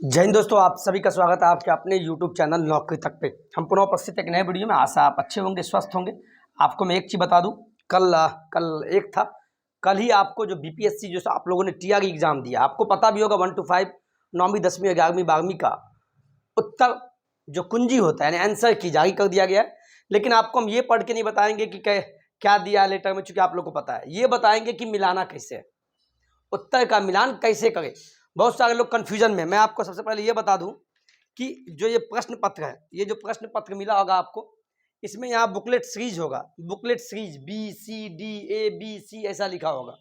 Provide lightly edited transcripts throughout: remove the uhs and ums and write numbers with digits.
जय हिंद दोस्तों, आप सभी का स्वागत है आपके अपने YouTube चैनल नौकरी तक पे। हम पुनः उपस्थित एक नए वीडियो में। आशा आप अच्छे होंगे, स्वस्थ होंगे। आपको मैं एक चीज़ बता दूं, कल ही आपको जो बीपीएससी जो आप लोगों ने टीआरई एग्जाम दिया, आपको पता भी होगा 1 to 5 9वीं 10वीं 11वीं 12वीं का उत्तर जो कुंजी होता है यानी आंसर की जारी कर दिया गया है। लेकिन आपको हम ये पढ़ के नहीं बताएंगे कि क्या दिया लेटर में, चूंकि आप लोग को पता है। ये बताएंगे कि मिलाना कैसे है, उत्तर का मिलान कैसे करें। बहुत सारे लोग कंफ्यूजन में। मैं आपको सबसे पहले ये बता दूं कि जो ये प्रश्न पत्र है, ये जो प्रश्न पत्र मिला होगा आपको, इसमें यहाँ बुकलेट सीरीज होगा, booklet series BCD A B C ऐसा लिखा होगा।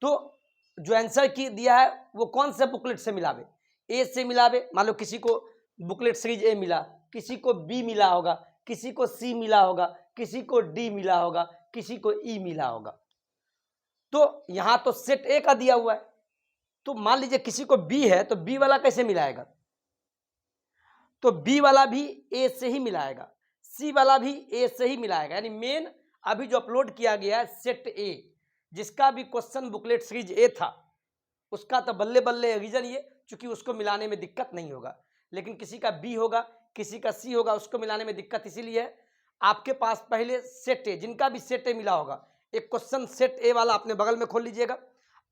तो जो आंसर की दिया है वो कौन से बुकलेट से मिलावे, ए से मिलावे। मान लो किसी को बुकलेट सीरीज ए मिला, किसी को बी मिला होगा, किसी को सी मिला होगा, किसी को डी मिला होगा, किसी को ई मिला होगा। तो यहां तो सेट ए का दिया हुआ है, तो मान लीजिए किसी को बी है तो बी वाला कैसे मिलाएगा, तो बी वाला भी ए से ही मिलाएगा, सी वाला भी ए से ही मिलाएगा। यानी मेन अभी जो अपलोड किया गया है सेट ए, जिसका भी क्वेश्चन बुकलेट सीरीज ए था, उसका तो बल्ले बल्ले रीजन ये, चूंकि उसको मिलाने में दिक्कत नहीं होगा। लेकिन किसी का बी होगा, किसी का सी होगा, उसको मिलाने में दिक्कत इसीलिए है। आपके पास पहले सेट ए, जिनका भी सेट ए मिला होगा, एक क्वेश्चन सेट ए वाला अपने बगल में खोल लीजिएगा,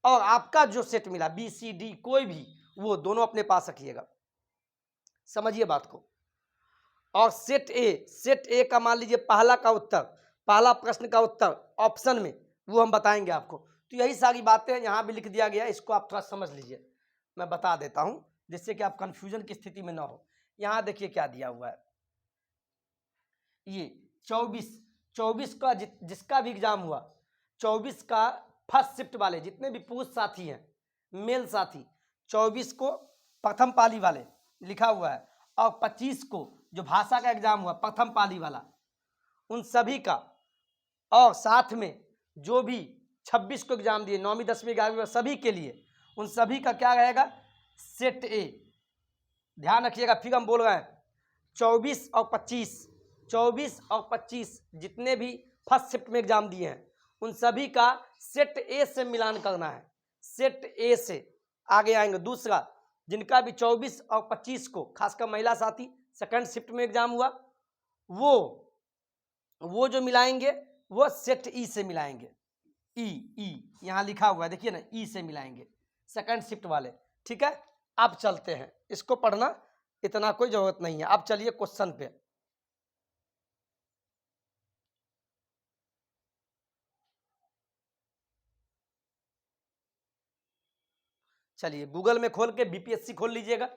और आपका जो सेट मिला BCD कोई भी, वो दोनों अपने पास रखिएगा। समझिए बात को। और सेट ए का मान लीजिए पहला का उत्तर, पहला प्रश्न का उत्तर ऑप्शन में, वो हम बताएंगे आपको। तो यही सारी बातें यहाँ भी लिख दिया गया है, इसको आप थोड़ा समझ लीजिए। मैं बता देता हूँ जिससे कि आप कंफ्यूजन की स्थिति में ना हो। यहाँ देखिए क्या दिया हुआ है, ये 24 का जिसका भी एग्जाम हुआ, 24 का फर्स्ट शिफ्ट वाले जितने भी पुरुष साथी हैं, मेल साथी, 24 को प्रथम पाली वाले लिखा हुआ है, और 25 को जो भाषा का एग्जाम हुआ प्रथम पाली वाला, उन सभी का, और साथ में जो भी 26 को एग्जाम दिए 9वीं 10वीं 11वीं सभी के लिए, उन सभी का क्या रहेगा, सेट ए। ध्यान रखिएगा, फिर हम बोल रहे हैं 24 और 25 जितने भी फर्स्ट शिफ्ट में एग्जाम दिए हैं, उन सभी का सेट ए से मिलान करना है। सेट ए से आगे आएंगे। दूसरा, जिनका भी 24 और 25 को, खासकर महिला साथी सेकंड शिफ्ट में एग्जाम हुआ, वो जो मिलाएंगे वो सेट ई से मिलाएंगे। ई यहाँ लिखा हुआ है, देखिए ना, ई से मिलाएंगे सेकंड शिफ्ट वाले। ठीक है, अब चलते हैं, इसको पढ़ना इतना कोई जरूरत नहीं है। अब चलिए क्वेश्चन पे। चलिए गूगल में खोल के बीपीएससी खोल लीजिएगा।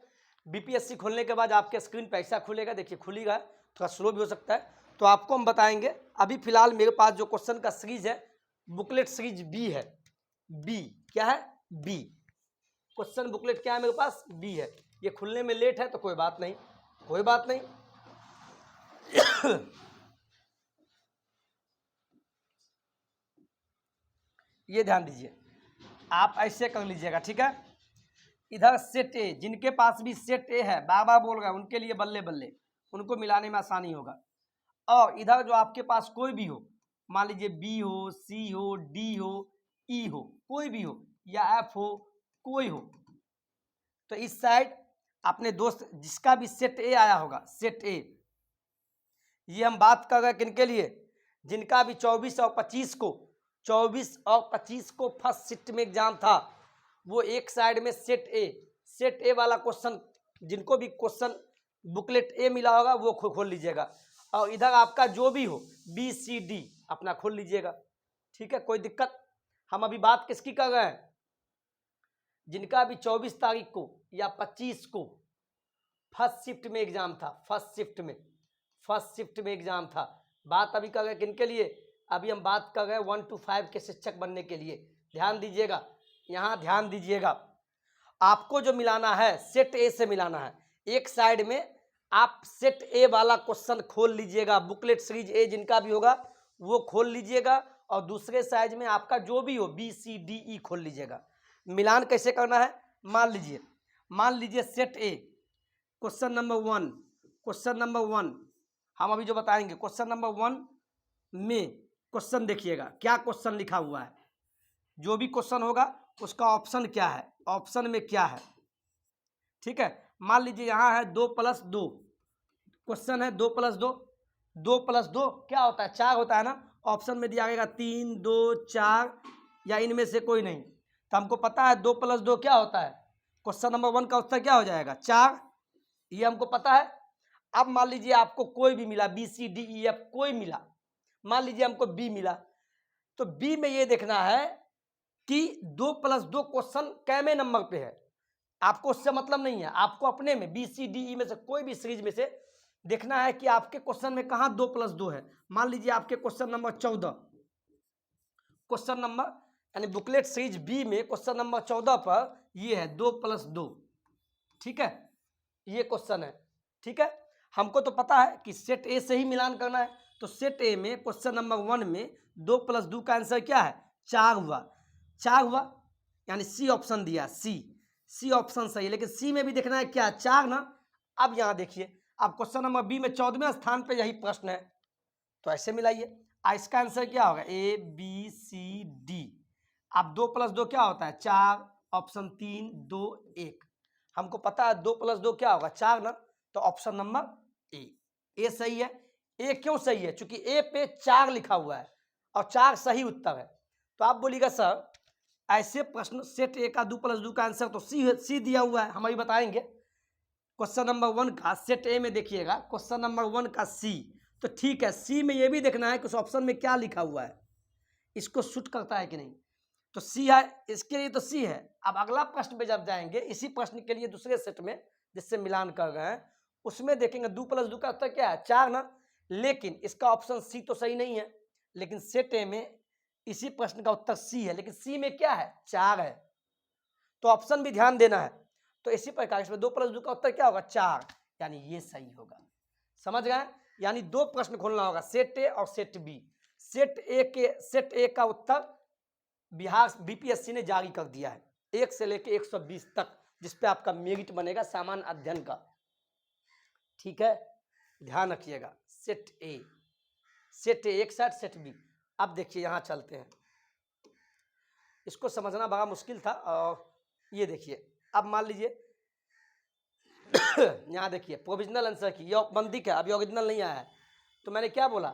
बीपीएससी खोलने के बाद आपके स्क्रीन पे ऐसा खुलेगा, देखिए खुलेगा, थोड़ा स्लो भी हो सकता है। तो आपको हम बताएंगे, अभी फिलहाल मेरे पास जो क्वेश्चन का सीरीज है, बुकलेट सीरीज बी है। बी क्या है, बी क्वेश्चन बुकलेट क्या है मेरे पास, बी है। ये खुलने में लेट है तो कोई बात नहीं, कोई बात नहीं। ये ध्यान दीजिए, आप ऐसे कर लीजिएगा, ठीक है। इधर सेट ए, जिनके पास भी सेट ए है, बाबा बोल रहे हैं, उनके लिए बल्ले बल्ले, उनको मिलाने में आसानी होगा। और इधर जो आपके पास कोई भी हो, मान लीजिए बी हो, सी हो, डी हो, ई हो, कोई भी हो, या एफ हो, कोई हो, तो इस साइड अपने दोस्त जिसका भी सेट ए आया होगा, सेट ए, ये हम बात कर रहे हैं किनके लिए, जिनका भी 24 और 25 को फर्स्ट शिफ्ट में एग्जाम था, वो एक साइड में सेट ए वाला क्वेश्चन, जिनको भी क्वेश्चन बुकलेट ए मिला होगा वो खोल लीजिएगा। और इधर आपका जो भी हो BCD अपना खोल लीजिएगा, ठीक है, कोई दिक्कत। हम अभी बात किसकी कर रहे हैं, जिनका भी 24 तारीख को या 25 को फर्स्ट शिफ्ट में एग्जाम था, फर्स्ट शिफ्ट में एग्जाम था। बात अभी कर रहे हैं किनके लिए, अभी हम बात कर रहे हैं 1 to 5 के शिक्षक बनने के लिए। ध्यान दीजिएगा, यहाँ ध्यान दीजिएगा, आपको जो मिलाना है सेट ए से मिलाना है। एक साइड में आप सेट ए वाला क्वेश्चन खोल लीजिएगा, बुकलेट सीरीज ए जिनका भी होगा वो खोल लीजिएगा, और दूसरे साइड में आपका जो भी हो BCD खोल लीजिएगा। मिलान कैसे करना है, मान लीजिए सेट ए, क्वेश्चन नंबर 1 हम अभी जो बताएंगे, क्वेश्चन नंबर 1 में क्वेश्चन देखिएगा क्या क्वेश्चन लिखा हुआ है। जो भी क्वेश्चन होगा उसका ऑप्शन क्या है, ऑप्शन में क्या है, ठीक है। मान लीजिए यहाँ है 2+2, क्वेश्चन है 2+2, 2+2 क्या होता है, 4 होता है ना। ऑप्शन में दिया गया 3, 2, 4 या इनमें से कोई नहीं। तो हमको पता है 2+2 क्या होता है। क्वेश्चन नंबर 1 का उत्तर क्या हो जाएगा, 4, ये हमको पता है। अब मान लीजिए आपको कोई भी मिला, BCDEF कोई मिला, मान लीजिए हमको बी मिला, तो बी में ये देखना है कि 2+2 क्वेश्चन कैमे नंबर पे है। आपको उससे मतलब नहीं है, आपको अपने में BCDE में से कोई भी सीरीज में से देखना है कि आपके क्वेश्चन में कहाँ 2+2 है। मान लीजिए आपके क्वेश्चन नंबर 14, क्वेश्चन नंबर यानी बुकलेट सीरीज बी में क्वेश्चन नंबर 14 पर ये है 2+2, ठीक है, ये क्वेश्चन है, ठीक है। हमको तो पता है कि सेट ए से ही मिलान करना है, तो सेट ए में क्वेश्चन नंबर 1 में 2+2 का आंसर क्या है, 4 हुआ, 4 हुआ, यानी सी ऑप्शन दिया, सी ऑप्शन सही है। लेकिन सी में भी देखना है क्या, 4 ना। अब यहाँ देखिए, अब क्वेश्चन नंबर बी में 14वें स्थान पे यही प्रश्न है, तो ऐसे मिलाइए। इसका आंसर क्या होगा, ABCD। अब 2+2 क्या होता है, 4, ऑप्शन 3, 2, 1। हमको पता है 2+2 क्या होगा, 4 ना, तो ऑप्शन नंबर ए सही है। ए क्यों सही है, क्योंकि ए पे 4 लिखा हुआ है और 4 सही उत्तर है। तो आप बोलिएगा सर ऐसे प्रश्न सेट ए का 2+2 का आंसर तो सी दिया हुआ है, हम अभी बताएंगे। क्वेश्चन नंबर 1 का सेट ए में देखिएगा, क्वेश्चन नंबर 1 का सी, तो ठीक है, सी में ये भी देखना है कि उस ऑप्शन में क्या लिखा हुआ है, इसको सूट करता है कि नहीं, तो सी है, इसके लिए तो सी है। अब अगला प्रश्न पे जब जाएंगे, इसी प्रश्न के लिए दूसरे सेट में जिससे मिलान कर रहे हैं, उसमें देखेंगे 2+2 का उत्तर क्या है, 4 ना। लेकिन इसका ऑप्शन सी तो सही नहीं है, लेकिन सेट ए में इसी प्रश्न का उत्तर सी है, लेकिन सी में क्या है, 4 है, तो ऑप्शन भी ध्यान देना है। तो इसी प्रकार इसमें 2+2 का उत्तर क्या होगा, 4, यानी ये सही होगा। समझ गए, यानी 2 प्रश्न खोलना होगा, सेट ए और सेट बी। सेट ए का उत्तर बिहार BPSC ने जारी कर दिया है, 1 से लेके 120 तक, जिसपे आपका मेरिट बनेगा सामान्य अध्ययन का, ठीक है, ध्यान रखिएगा। सेट ए एक साइड, सेट बी। अब देखिए यहाँ चलते हैं, इसको समझना बड़ा मुश्किल था। और ये देखिए, अब मान लीजिए यहाँ देखिए प्रोविजनल आंसर की ये बंदी का अभी ओरिजिनल नहीं आया है, तो मैंने क्या बोला,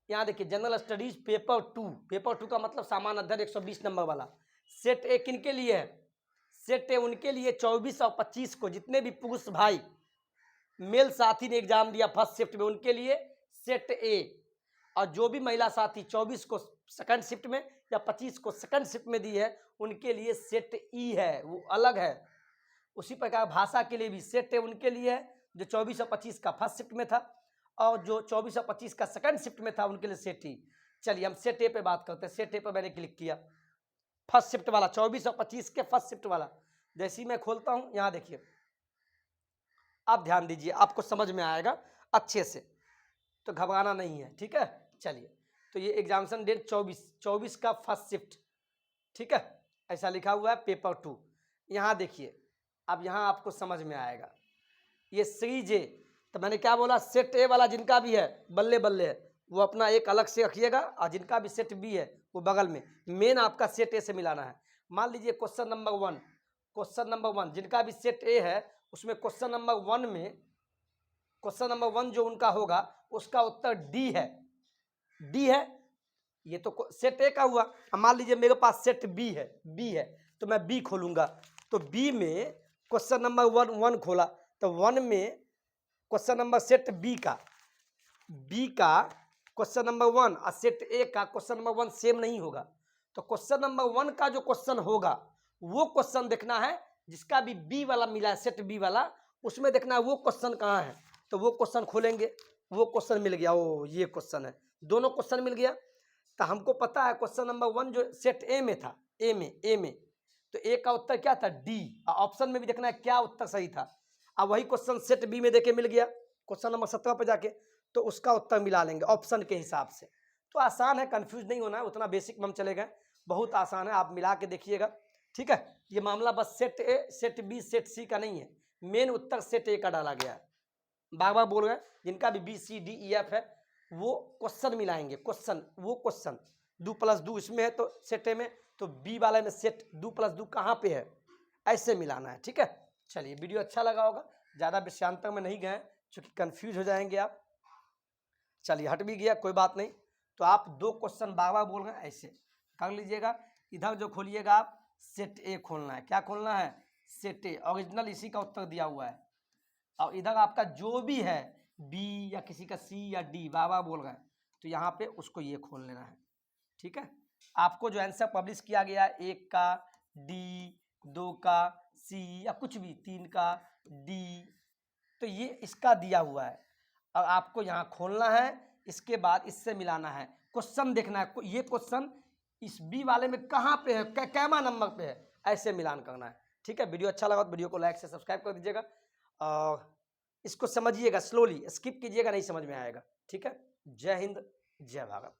यहाँ देखिए जनरल स्टडीज पेपर 2 का मतलब सामान्य अध्ययन 120 नंबर वाला। सेट ए किन के लिए है, सेट ए उनके लिए 24 और 25 को जितने भी पुरुष भाई मेल साथी ने एग्जाम दिया फर्स्ट शिफ्ट में, उनके लिए सेट ए। और जो भी महिला साथी 24 को सेकंड शिफ्ट में या 25 को सेकंड शिफ्ट में दी है, उनके लिए सेट ई है, वो अलग है। उसी प्रकार भाषा के लिए भी सेट ए उनके लिए है जो 24 और 25 का फर्स्ट शिफ्ट में था, और जो 24 और 25 का सेकंड शिफ्ट में था उनके लिए सेट ई। चलिए हम सेट ए पे बात करते हैं। सेट ए पे मैंने क्लिक किया, फर्स्ट शिफ्ट वाला 24 और 25 के फर्स्ट शिफ्ट वाला, जैसे ही मैं खोलता हूं यहाँ देखिए, आप ध्यान दीजिए, आपको समझ में आएगा अच्छे से, तो घबराना नहीं है, ठीक है। चलिए, तो ये एग्जामिनेशन डेट 24 का फर्स्ट शिफ्ट, ठीक है, ऐसा लिखा हुआ है पेपर 2। यहाँ देखिए, अब यहाँ आपको समझ में आएगा, ये सीरीज ए, तो मैंने क्या बोला, सेट ए वाला जिनका भी है बल्ले बल्ले है वो अपना एक अलग से रखिएगा, और जिनका भी सेट बी है वो बगल में, मेन आपका सेट ए से मिलाना है। मान लीजिए क्वेश्चन नंबर 1 जिनका भी सेट ए है, उसमें क्वेश्चन नंबर 1 में क्वेश्चन नंबर 1 जो उनका होगा उसका उत्तर डी है, ये तो सेट ए का हुआ। अब मान लीजिए मेरे पास सेट बी है, तो मैं बी खोलूंगा, तो बी में क्वेश्चन नंबर 1 खोला, तो 1 में क्वेश्चन नंबर सेट बी का क्वेश्चन नंबर 1 और सेट ए का क्वेश्चन नंबर 1 सेम नहीं होगा। तो क्वेश्चन नंबर 1 का जो क्वेश्चन होगा वो क्वेश्चन देखना है, जिसका भी बी वाला मिला है सेट बी वाला, उसमें देखना है वो क्वेश्चन कहाँ है। तो वो क्वेश्चन खोलेंगे, वो क्वेश्चन मिल गया, ओ ये क्वेश्चन है, दोनों क्वेश्चन मिल गया। तो हमको पता है क्वेश्चन नंबर 1 जो सेट ए में था, ए में तो ए का उत्तर क्या था, डी। ऑप्शन में भी देखना है क्या उत्तर सही था। अब वही क्वेश्चन सेट बी में देके मिल गया, क्वेश्चन नंबर 17 पे जाके, तो उसका उत्तर मिला लेंगे ऑप्शन के हिसाब से। तो आसान है, कंफ्यूज नहीं होना है, उतना बेसिक में हम चले गए, बहुत आसान है, आप मिला के देखिएगा, ठीक है। ये मामला बस set A, set B, set C का नहीं है, मेन उत्तर सेट ए का डाला गया है। बार बार बोल रहे हैं, जिनका भी BCDEF है वो क्वेश्चन मिलाएंगे, क्वेश्चन 2+2 इसमें है तो सेट ए में, तो बी वाले में सेट 2+2 कहाँ पे है, ऐसे मिलाना है, ठीक है। चलिए, वीडियो अच्छा लगा होगा, ज़्यादा विषयांतर में नहीं गए क्योंकि कंफ्यूज हो जाएंगे आप। चलिए, हट भी गया, कोई बात नहीं। तो आप 2 क्वेश्चन बार बार बोल रहे हैं, ऐसे कर लीजिएगा। इधर जो खोलिएगा आप, सेट ए खोलना है। क्या खोलना है? सेट ए। ओरिजिनल इसी का उत्तर दिया हुआ है। और इधर आपका जो भी है, बी या किसी का सी या डी, बार बार बोल रहे हैं, तो यहाँ पे उसको ये खोल लेना है। ठीक है, आपको जो आंसर पब्लिश किया गया है 1 का, डी 2 का, सी या कुछ भी 3 का, डी, तो ये इसका दिया हुआ है। और आपको यहाँ खोलना है, इसके बाद इससे मिलाना है, क्वेश्चन देखना है ये क्वेश्चन इस बी वाले में कहाँ पे है, कैमा नंबर पे है, ऐसे मिलान करना है। ठीक है, वीडियो अच्छा लगा तो वीडियो को लाइक से सब्सक्राइब कर दीजिएगा और इसको समझिएगा, स्लोली स्किप कीजिएगा, नहीं समझ में आएगा। ठीक है, जय हिंद, जय भारत।